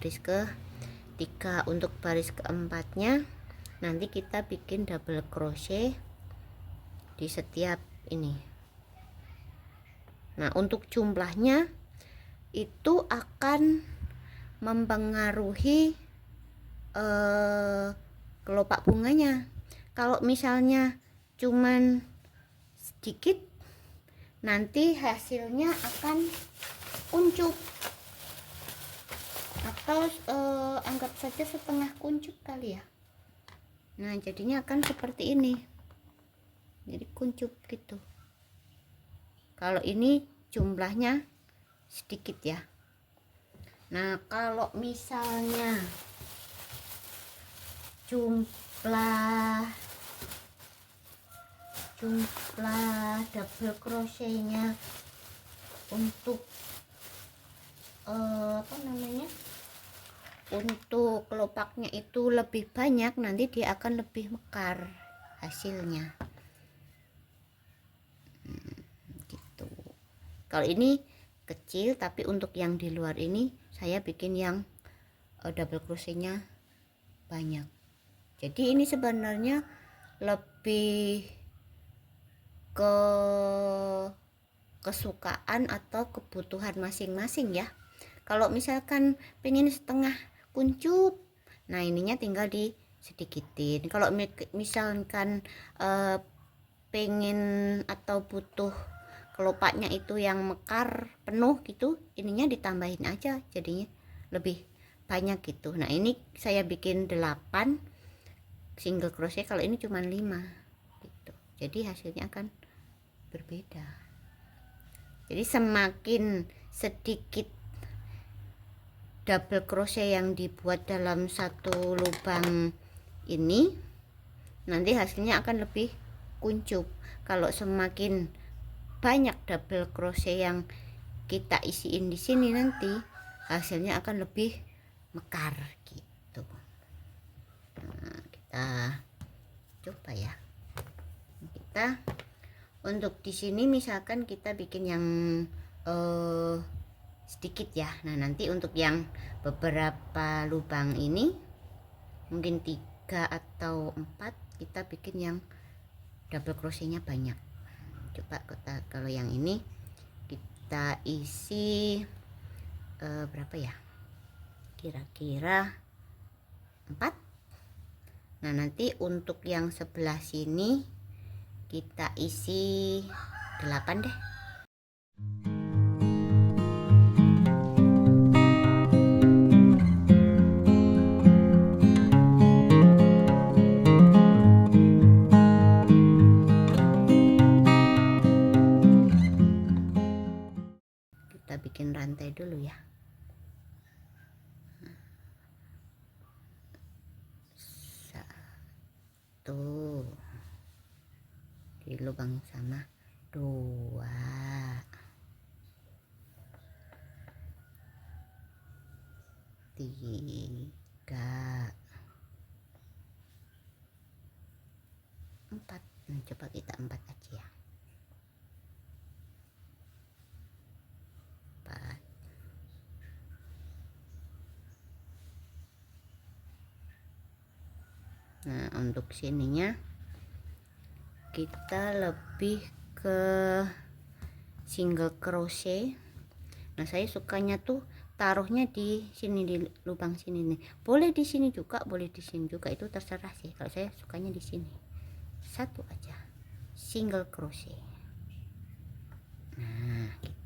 baris ketiga. Untuk baris keempatnya nanti kita bikin double crochet di setiap ini. Nah, untuk jumlahnya itu akan mempengaruhi kelopak bunganya. Kalau misalnya cuman sedikit, nanti hasilnya akan kuncup, atau anggap saja setengah kuncup kali ya. Nah, jadinya akan seperti ini, jadi kuncup gitu. Kalau ini jumlahnya sedikit ya. Nah, kalau misalnya jumlah double crochetnya untuk untuk kelopaknya itu lebih banyak, nanti dia akan lebih mekar hasilnya. Gitu. Kalau ini kecil, tapi untuk yang di luar ini saya bikin yang double crochetnya banyak. Jadi ini sebenarnya lebih ke kesukaan atau kebutuhan masing-masing ya. Kalau misalkan pengen setengah kuncup, nah ininya tinggal disedikitin. Kalau misalkan pengen atau butuh kelopaknya itu yang mekar penuh gitu, ininya ditambahin aja, jadinya lebih banyak gitu. Nah, ini saya bikin 8 single crochet, kalau ini cuma 5 gitu. Jadi hasilnya akan berbeda. Jadi semakin sedikit double crochet yang dibuat dalam satu lubang ini, nanti hasilnya akan lebih kuncup. Kalau semakin banyak double crochet yang kita isiin di sini, nanti hasilnya akan lebih mekar gitu. Nah, kita coba ya. Kita untuk di sini misalkan kita bikin yang sedikit ya. Nah, nanti untuk yang beberapa lubang ini mungkin 3 atau 4, kita bikin yang double crochetnya banyak. Coba kalau yang ini kita isi berapa ya, kira-kira 4. Nah, nanti untuk yang sebelah sini kita isi 8 deh. Kita bikin rantai dulu ya. Satu di lubang sama, 2, 3, 4. Coba kita 4 aja ya. 4. Nah, untuk sininya kita lebih ke single crochet. Nah, saya sukanya tuh taruhnya di sini, di lubang sini nih. Boleh di sini juga, boleh di sini juga, itu terserah sih. Kalau saya sukanya di sini. 1 aja single crochet. Nah, gitu.